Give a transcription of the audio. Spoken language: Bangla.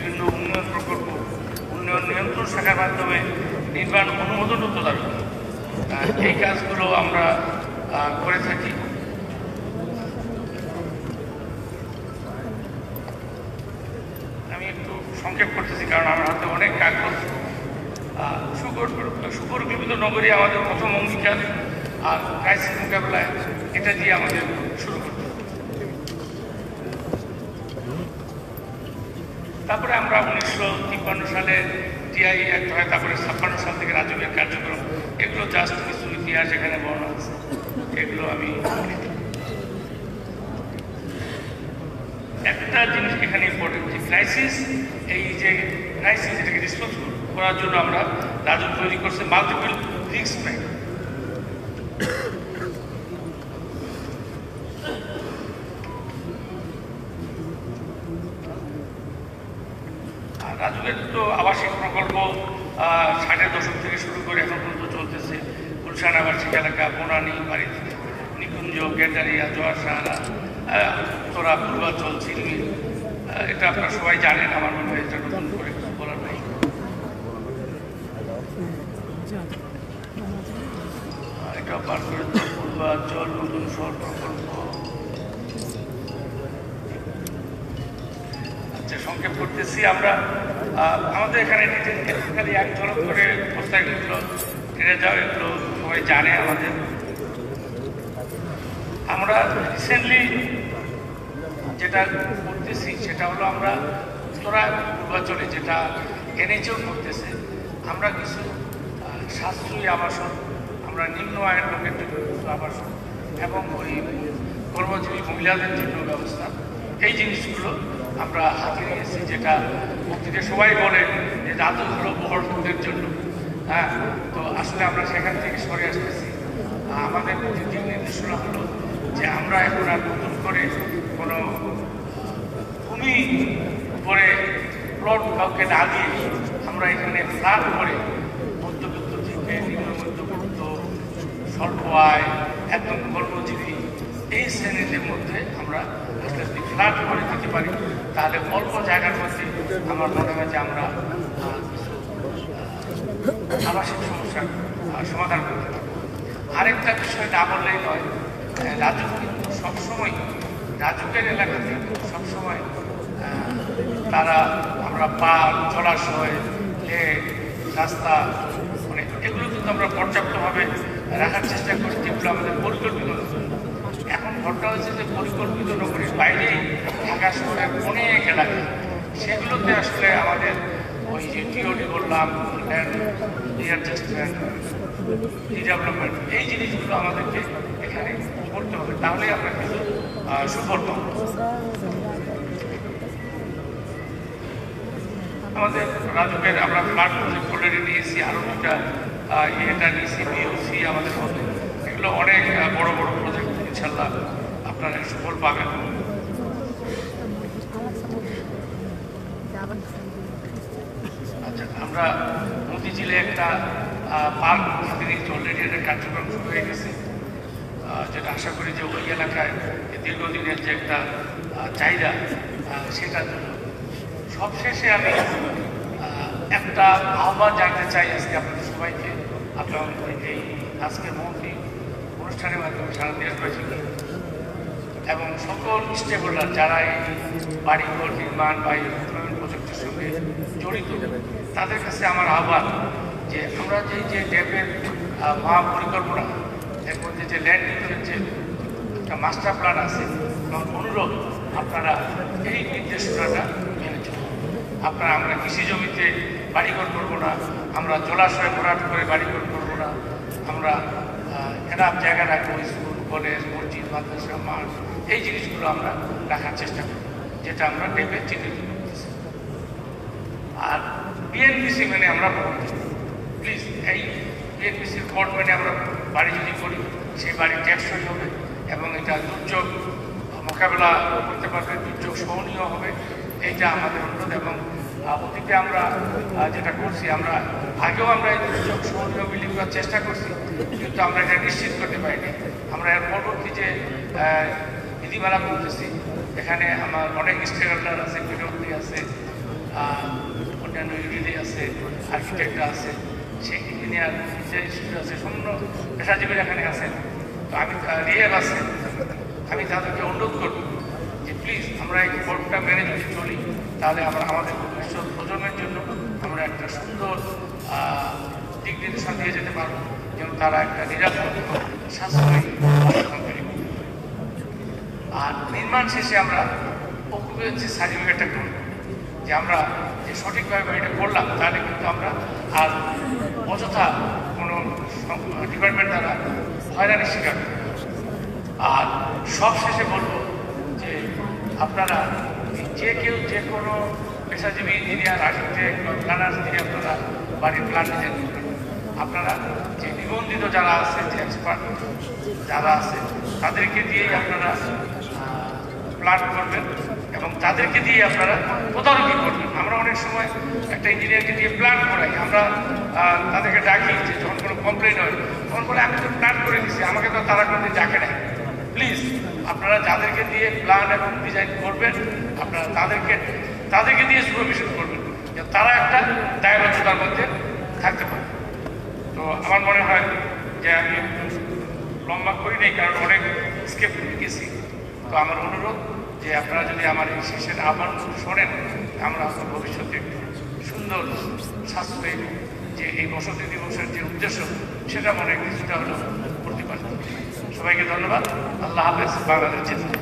বিভিন্ন উন্নয়ন প্রকল্প উন্নয়ন নিয়ন্ত্রণ শাখার মাধ্যমে নির্মাণ অনুমোদনও তদারকি, এই কাজগুলো আমরা করে থাকি। আমি একটু সংক্ষেপ করতেছি কারণ আমার হাতে অনেক কাগজ। সুপরিকল্পিত নগরী আমাদের প্রথম অঙ্গীকার, আর ক্রাইসিস মোকাবেলায় এটা দিয়ে আমাদের শুরু করতে হবে। তারপরে আমরা 1953 সালে টিআই অ্যাক্ট হয়, তারপরে 56 সাল থেকে রাজুকের কার্যক্রম, এগুলো জাস্ট কিছু ইতিহাস এখানে বর্ণনা আছে, এগুলো আমি একটা জিনিস এখানে ইম্পর্টেন্ট যে ক্রাইসিস, এই যে ক্রাইসিস এটাকে রেসপন্স করার জন্য আমরা রাজুক তৈরি করছে মাল্টিপল রিস্ক প্ল্যান। রাজুকের তো আবাসিক প্রকল্প 60-এর দশক থেকে শুরু করে এখন পর্যন্ত চলতেছে। গুলশান আবাসিক এলাকা, বনানী, বাড়িতে নিকুঞ্জ, গেন্ডারিয়া, জোয়ার সাহারা, তোরা, পূর্বাঞ্চল, চিলমি, এটা আপনারা সবাই জানেন। আমার মনে হয় এটা নতুন করে কিছু বলার নাই। এটা পার করে পূর্বাঞ্চল নতুন শহর প্রকল্প। সংক্ষেপ করতেছি আমরা, আমাদের এখানে খালি এক ঝলক করে প্রস্তাবগুলো ফিরে যাও, এগুলো সবাই জানে আমাদের। আমরা রিসেন্টলি যেটা করতেছি সেটা হলো আমরা উত্তরা পূর্বাঞ্চলে যেটা এনএইচও করতেছে, আমরা কিছু সাশ্রয়ী আবাসন, আমরা নিম্ন আয়ের লোকের জন্য কিছু আবাসন এবং ওই কর্মজীবী মহিলাদের জন্য ব্যবস্থা, এই জিনিসগুলো আমরা হাতে নিয়েছি। যেটা অতীতে সবাই বলে যে রাজু হলো বড়দের জন্য, হ্যাঁ, তো আসলে আমরা সেখান থেকে সরে আসতেছি। আমাদের দিক নির্দেশনা হলো যে আমরা এখন আর নতুন করে কোনো ভূমি উপরে প্লট কাউকে না দিয়ে আমরা এখানে ফ্ল্যাট করে মধ্যবিত্ত থেকে নিম্ন মধ্যবিত্ত, স্বল্প আয়, একদম কর্মজীবী এই শ্রেণীদের মধ্যে আমরা যদি ফ্ল্যাট করে দিতে পারি তাহলে অল্প জায়গার মধ্যে আমার মনে হয় যে আমরা আবাসিক সমস্যার সমাধান করতে পারব। আরেকটা বিষয় না বললেই নয়, রাজুক কিন্তু সবসময়, রাজুকের এলাকাতে সবসময় তারা আমরা পার্ক, জলাশয়, লেক, রাস্তা, মানে এগুলো কিন্তু আমরা পর্যাপ্তভাবে রাখার চেষ্টা করি, যেগুলো আমাদের পরিকল্পিত। এখন ঘটনা হচ্ছে যে পরিকল্পিত নগরীর বাইরেই ঢাকা শহরের অনেক এলাকা, সেগুলোতে আসলে আমাদের ওই যে টিওডি বললাম, রিঅ্যাডজাস্টমেন্ট, রিডেভেলপমেন্ট, এই জিনিসগুলো আমাদেরকে এখানে করতে হবে, তাহলেই আমরা কিন্তু সুফল পাব। আমাদের রাজুকের আমরা ফ্ল্যাট প্রজেক্ট অলরেডি নিয়েছি, আরও দুটা এটা নিয়েছি, বিওসি আমাদের মধ্যে, এগুলো অনেক বড় বড় প্রজেক্ট, ইনশাল্লাহ আপনারা সুফল পাবেন। আচ্ছা, আমরা মতিঝিলে একটা পার্ক হাতে নিয়েছি, অলরেডি একটা কার্যক্রম শুরু হয়ে গেছে, যেটা আশা করি যে ওই এলাকায় দীর্ঘদিনের যে একটা চাহিদা সেটার জন্য। সবশেষে আমি একটা আহ্বান জানতে চাই আজকে আপনাদের সবাইকে, আপনার এই আজকের মন্ত্রী অনুষ্ঠানের মাধ্যমে সারা দেশবাসী এবং সকল স্টেক হোল্ডার যারা এই বাড়িঘর নির্মাণ বা এই উন্নয়ন প্রজেক্টের সঙ্গে জড়িত, তাদের কাছে আমার আহ্বান যে আমরা যে ড্যামের মহাপরিকল্পনা, এর মধ্যে যে ল্যান্ড ইউজের যে একটা মাস্টার প্ল্যান আছে, আমার অনুরোধ আপনারা এই নির্দেশনাটা মেনে চলুন। আপনারা, আমরা কৃষি জমিতে বাড়িঘর করবো না, আমরা জলাশয় ভরাট করে বাড়িঘর করবো না, আমরা এনাফ জায়গা রাখবো, স্কুল, কলেজ, মসজিদ, মাদ্রাসা, মাঠ, এই জিনিসগুলো আমরা রাখার চেষ্টা করব, যেটা আমরা ডেবে চিহ্নিত করতেছি। আর বিএনপিসি মেনে আমরা ভোট দেব, প্লিজ। এই বিএনপিসির ভোট মেনে আমরা বাড়ি যদি করি, সেই বাড়ি টেকসই হবে এবং এটা দুর্যোগ মোকাবেলা করতে পারবে, দুর্যোগ সহনীয় হবে, এইটা আমাদের অনুরোধ। এবং অতীতে আমরা যেটা করছি, আমরা আগেও আমরা এই দুর্যোগ সহনীয় বিল্ডিং করার চেষ্টা করছি, কিন্তু আমরা এটা নিশ্চিত করতে পারিনি। আমরা এর পরবর্তী যে বিধিমালা করতেছি, এখানে আমার অনেক স্টেক হোল্ডার আছে, বিরোধী আছে, অন্যান্য ইউনিটে আছে, আর্কিটেক্টরা আছে, সেই ইঞ্জিনিয়ার ইনস্টিটিউট আছে, সম্পূর্ণ পেশাজীবীরা এখানে আছেন। তো আমি রিয়েল আছে, আমি তাদেরকে অনুরোধ করব যে প্লিজ আমরা এই বোর্ডটা মেনে যদি চলি তাহলে আমরা আমাদের ভবিষ্যৎ প্রজন্মের জন্য আমরা একটা সুন্দর দিক নির্দেশনা দিয়ে যেতে পারবো, যেন তারা একটা নিরাপদ সাশ্রয়ী অবস্থান তৈরি করবে। আর নির্মাণ শেষে আমরা অকুপেন্সি সার্টিফিকেটটা করব, যে আমরা যে সঠিকভাবে বাড়িটা করলাম, তাহলে কিন্তু আমরা আর অযথা কোনো ডিপার্টমেন্ট দ্বারা হয়রানির শিকার করব। আর সব শেষে বলবো যে আপনারা যে কেউ যে কোনো পেশাজীবী ইঞ্জিনিয়ার, আর্কিটেক্ট বা প্ল্যানার দিয়ে আপনারা বাড়ির প্ল্যান ডিজাইন করবেন, আপনারা যে নিবন্ধিত যারা আছে, যে এক্সপার্ট যারা আছে, তাদেরকে দিয়েই আপনারা প্ল্যান করবেন এবং তাদেরকে দিয়ে আপনারা তদারকি করবেন। আমরা অনেক সময় একটা ইঞ্জিনিয়ারকে দিয়ে প্ল্যান করাই, আমরা তাদেরকে ডাকি যে যখন কোনো কমপ্লেন হয় তখন বলে আমি তো প্ল্যান করে দিচ্ছি, আমাকে তো তারা কোনো দিন ডাকে নাই। প্লিজ আপনারা যাদেরকে দিয়ে প্ল্যান এবং ডিজাইন করবেন, আপনারা তাদেরকে দিয়ে সুপারভিশন করবেন, যে তারা একটা দায়বদ্ধতার মধ্যে থাকতে পারে। তো আমার মনে হয় যে আমি লম্বা করি নেই, কারণ অনেক স্কেপ গেছি। তো আমার অনুরোধ যে আপনারা যদি আমার এই শেষের আহ্বান শোনেন, আমরা ভবিষ্যতে সুন্দর সাশ্রয়ী যে এই বসতি দিবসের যে উদ্দেশ্য, সেটা মনে কিছুটা হলেও করতে পারি। সবাইকে ধন্যবাদ। আল্লাহ হাফেজ। বাংলাদেশ জিন্দাবাদ।